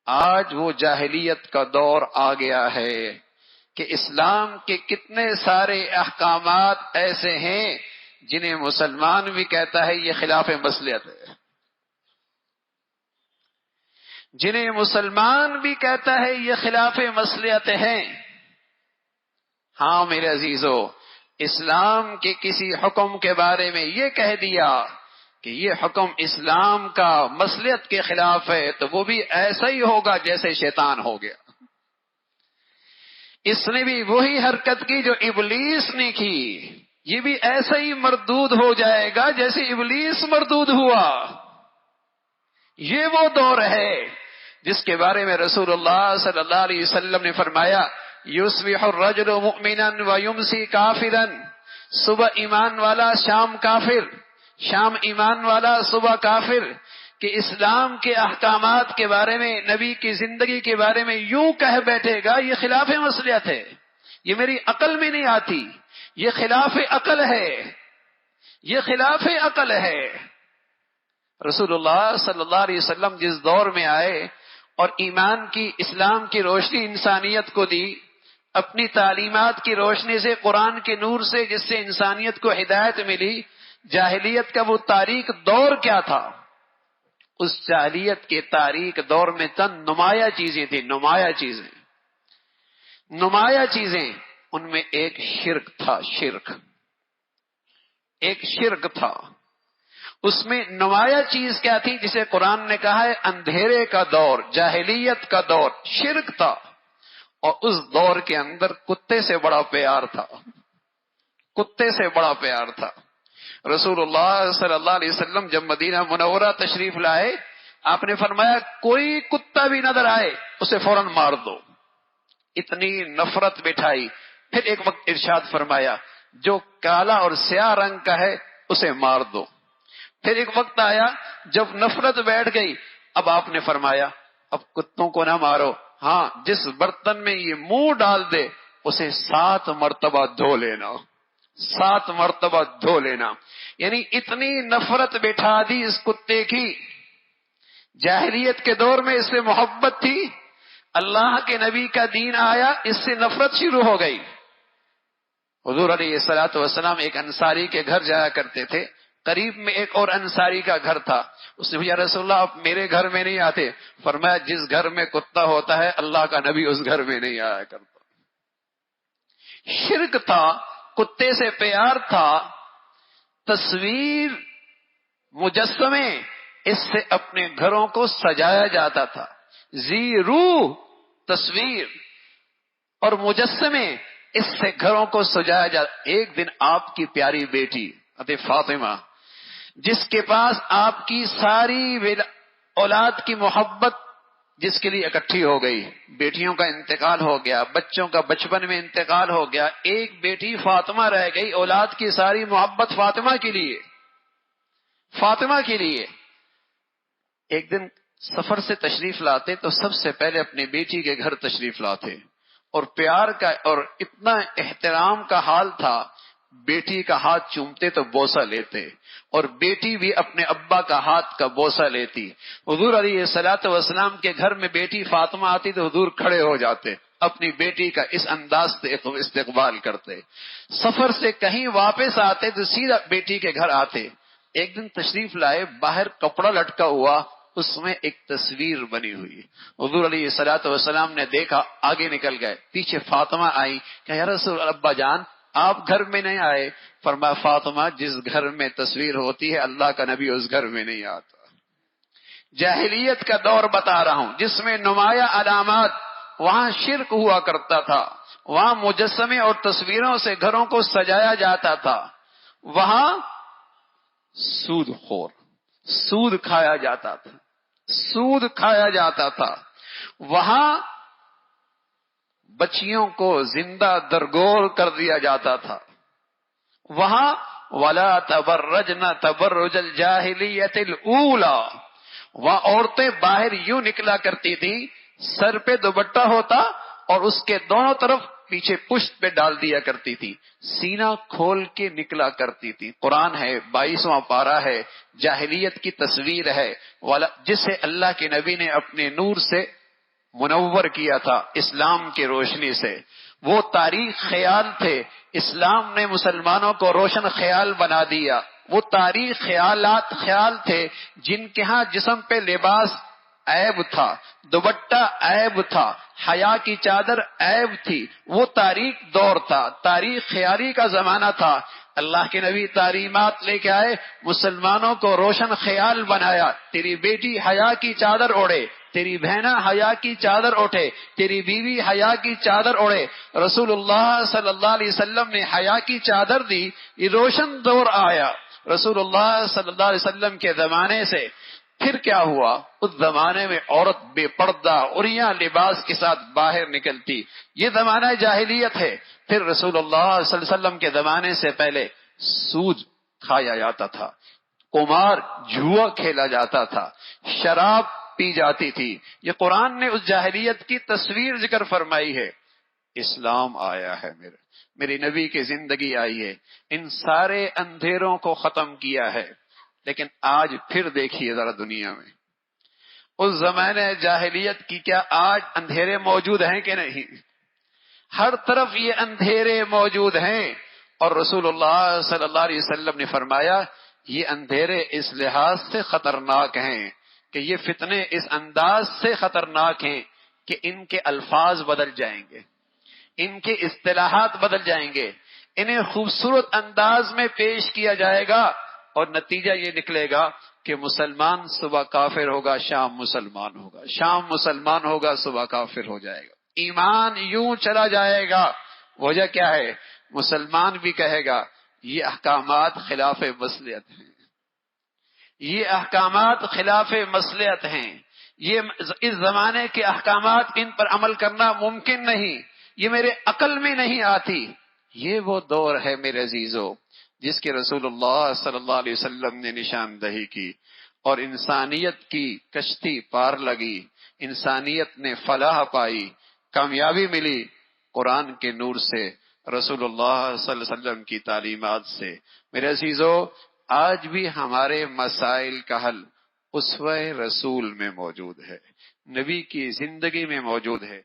آج وہ جاہلیت کا دور آ گیا ہے کہ اسلام کے کتنے سارے احکامات ایسے ہیں جنہیں مسلمان بھی کہتا ہے یہ خلاف مصلحت ہے، جنہیں مسلمان بھی کہتا ہے یہ خلاف مصلحت ہے۔ ہاں میرے عزیزو، اسلام کے کسی حکم کے بارے میں یہ کہہ دیا کہ یہ حکم اسلام کا مصلحت کے خلاف ہے تو وہ بھی ایسا ہی ہوگا جیسے شیطان ہو گیا۔ اس نے بھی وہی حرکت کی جو ابلیس نے کی، یہ بھی ایسا ہی مردود ہو جائے گا جیسے ابلیس مردود ہوا۔ یہ وہ دور ہے جس کے بارے میں رسول اللہ صلی اللہ علیہ وسلم نے فرمایا یصبح الرجل مؤمنا ویمسی کافرا، صبح ایمان والا شام کافر، شام ایمان والا صبح کافر، کہ اسلام کے احکامات کے بارے میں، نبی کی زندگی کے بارے میں یوں کہہ بیٹھے گا یہ خلاف مصلحت ہے، یہ میری عقل میں نہیں آتی، یہ خلاف عقل ہے، یہ خلاف عقل ہے۔ رسول اللہ صلی اللہ علیہ وسلم جس دور میں آئے اور ایمان کی، اسلام کی روشنی انسانیت کو دی، اپنی تعلیمات کی روشنی سے، قرآن کے نور سے جس سے انسانیت کو ہدایت ملی، جاہلیت کا وہ تاریک دور کیا تھا؟ اس جاہلیت کے تاریک دور میں چند نمایاں چیزیں تھیں، نمایاں چیزیں، ان میں ایک شرک تھا، ایک شرک تھا۔ اس میں نمایاں چیز کیا تھی جسے قرآن نے کہا ہے اندھیرے کا دور، جاہلیت کا دور، شرک تھا۔ اور اس دور کے اندر کتے سے بڑا پیار تھا، کتے سے بڑا پیار تھا۔ رسول اللہ صلی اللہ علیہ وسلم جب مدینہ منورہ تشریف لائے، آپ نے فرمایا کوئی کتا بھی نظر آئے اسے فوراً مار دو، اتنی نفرت بٹھائی۔ پھر ایک وقت ارشاد فرمایا جو کالا اور سیاہ رنگ کا ہے اسے مار دو۔ پھر ایک وقت آیا جب نفرت بیٹھ گئی، اب آپ نے فرمایا اب کتوں کو نہ مارو، ہاں جس برتن میں یہ منہ ڈال دے اسے 7 مرتبہ دھو لینا، 7 مرتبہ دھو لینا۔ یعنی اتنی نفرت بٹھا دی اس کتے کی۔ جاہلیت کے دور میں اس سے محبت تھی، اللہ کے نبی کا دین آیا، اس سے نفرت شروع ہو گئی۔ حضور علیہ الصلوۃ والسلام ایک انصاری کے گھر جایا کرتے تھے، قریب میں ایک اور انصاری کا گھر تھا۔ اس نے یا رسول اللہ آپ میرے گھر میں نہیں آتے؟ فرمایا جس گھر میں کتا ہوتا ہے اللہ کا نبی اس گھر میں نہیں آیا کرتا۔ شرک تھا، کتے سے پیار تھا، تصویر، مجسمے، اس سے اپنے گھروں کو سجایا جاتا تھا۔ روح تصویر اور مجسمے، اس سے گھروں کو سجایا جاتا۔ ایک دن آپ کی پیاری بیٹی حضرت فاطمہ، جس کے پاس آپ کی ساری اولاد کی محبت جس کے لیے اکٹھی ہو گئی، بیٹیوں کا انتقال ہو گیا، بچوں کا بچپن میں انتقال ہو گیا، ایک بیٹی فاطمہ رہ گئی، اولاد کی ساری محبت فاطمہ کے لیے، فاطمہ کے لیے۔ ایک دن سفر سے تشریف لاتے تو سب سے پہلے اپنی بیٹی کے گھر تشریف لاتے، اور پیار کا اور اتنا احترام کا حال تھا، بیٹی کا ہاتھ چومتے تو بوسہ لیتے، اور بیٹی بھی اپنے ابا کا ہاتھ کا بوسہ لیتی۔ حضور علیہ الصلوۃ والسلام کے گھر میں بیٹی فاطمہ آتی تو حضور کھڑے ہو جاتے، اپنی بیٹی کا اس انداز سے استقبال کرتے۔ سفر سے کہیں واپس آتے تو سیدھا بیٹی کے گھر آتے۔ ایک دن تشریف لائے، باہر کپڑا لٹکا ہوا، اس میں ایک تصویر بنی ہوئی۔ حضور علیہ الصلوۃ والسلام نے دیکھا، آگے نکل گئے، پیچھے فاطمہ آئی کہ یا رسول ابا جان آپ گھر میں نہیں آئے؟ فرمایا فاطمہ جس گھر میں تصویر ہوتی ہے اللہ کا نبی اس گھر میں نہیں آتا۔ جاہلیت کا دور بتا رہا ہوں جس میں نمایاں علامات، وہاں شرک ہوا کرتا تھا، وہاں مجسمے اور تصویروں سے گھروں کو سجایا جاتا تھا، وہاں سود خور، سود کھایا جاتا تھا، سود کھایا جاتا تھا، وہاں بچیوں کو زندہ درگور کر دیا جاتا تھا، وہاں وَلَا تَبَرَّجْنَ تَبَرُّجَ الْجَاهِلِيَّةِ الْأُولَى، وہاں عورتیں باہر یوں نکلا کرتی تھی، سر پہ دوپٹہ ہوتا اور اس کے دونوں طرف پیچھے پشت پہ ڈال دیا کرتی تھی، سینہ کھول کے نکلا کرتی تھی۔ قرآن ہے، 22واں پارہ ہے، جاہلیت کی تصویر ہے جسے اللہ کے نبی نے اپنے نور سے منور کیا تھا اسلام کی روشنی سے. وہ تاریخ خیال تھے، اسلام نے مسلمانوں کو روشن خیال بنا دیا. وہ تاریخ خیال تھے جن کے ہاں جسم پہ لباس عیب تھا، دوپٹہ عیب تھا، حیا کی چادر عیب تھی. وہ تاریخ دور تھا، تاریخ خیالی کا زمانہ تھا. اللہ کے نبی تعلیمات لے کے آئے، مسلمانوں کو روشن خیال بنایا. تیری بیٹی حیا کی چادر اوڑھے، تیری بہنا حیا کی چادر اٹھے، تیری بیوی حیا کی چادر اوڑھے. رسول اللہ صلی اللہ علیہ وسلم نے حیا کی چادر دی. یہ روشن دور آیا رسول اللہ صلی اللہ علیہ وسلم کے زمانے سے. پھر کیا ہوا؟ اس زمانے میں عورت بے پردہ عریاں لباس کے ساتھ باہر نکلتی. یہ زمانہ جاہلیت ہے. پھر رسول اللہ صلی اللہ علیہ وسلم کے زمانے سے پہلے سود کھایا جاتا تھا، قمار جوا کھیلا جاتا تھا، شراب پی جاتی تھی. یہ قرآن نے اس جاہلیت کی تصویر ذکر فرمائی ہے. اسلام آیا ہے، میری نبی کی زندگی آئی ہے، ان سارے اندھیروں کو ختم کیا ہے. لیکن آج پھر دیکھیے ذرا دنیا میں اس زمانے جاہلیت کی کیا آج اندھیرے موجود ہیں کہ نہیں؟ ہر طرف یہ اندھیرے موجود ہیں. اور رسول اللہ صلی اللہ علیہ وسلم نے فرمایا یہ اندھیرے اس لحاظ سے خطرناک ہیں کہ یہ فتنے اس انداز سے خطرناک ہیں کہ ان کے الفاظ بدل جائیں گے، ان کے اصطلاحات بدل جائیں گے، انہیں خوبصورت انداز میں پیش کیا جائے گا اور نتیجہ یہ نکلے گا کہ مسلمان صبح کافر ہوگا، شام مسلمان ہوگا، شام مسلمان ہوگا، صبح کافر ہو جائے گا. ایمان یوں چلا جائے گا. وجہ کیا ہے؟ مسلمان بھی کہے گا یہ احکامات خلاف مصلحت ہیں، یہ احکامات خلاف مصلحت ہیں، یہ اس زمانے کے احکامات ان پر عمل کرنا ممکن نہیں، یہ میرے عقل میں نہیں آتی. یہ وہ دور ہے میرے عزیزو جس کے رسول اللہ صلی اللہ علیہ وسلم نے نشاندہی کی اور انسانیت کی کشتی پار لگی، انسانیت نے فلاح پائی، کامیابی ملی قرآن کے نور سے، رسول اللہ صلی اللہ علیہ وسلم کی تعلیمات سے. میرے عزیزو آج بھی ہمارے مسائل کا حل اسوہ رسول میں موجود ہے، نبی کی زندگی میں موجود ہے.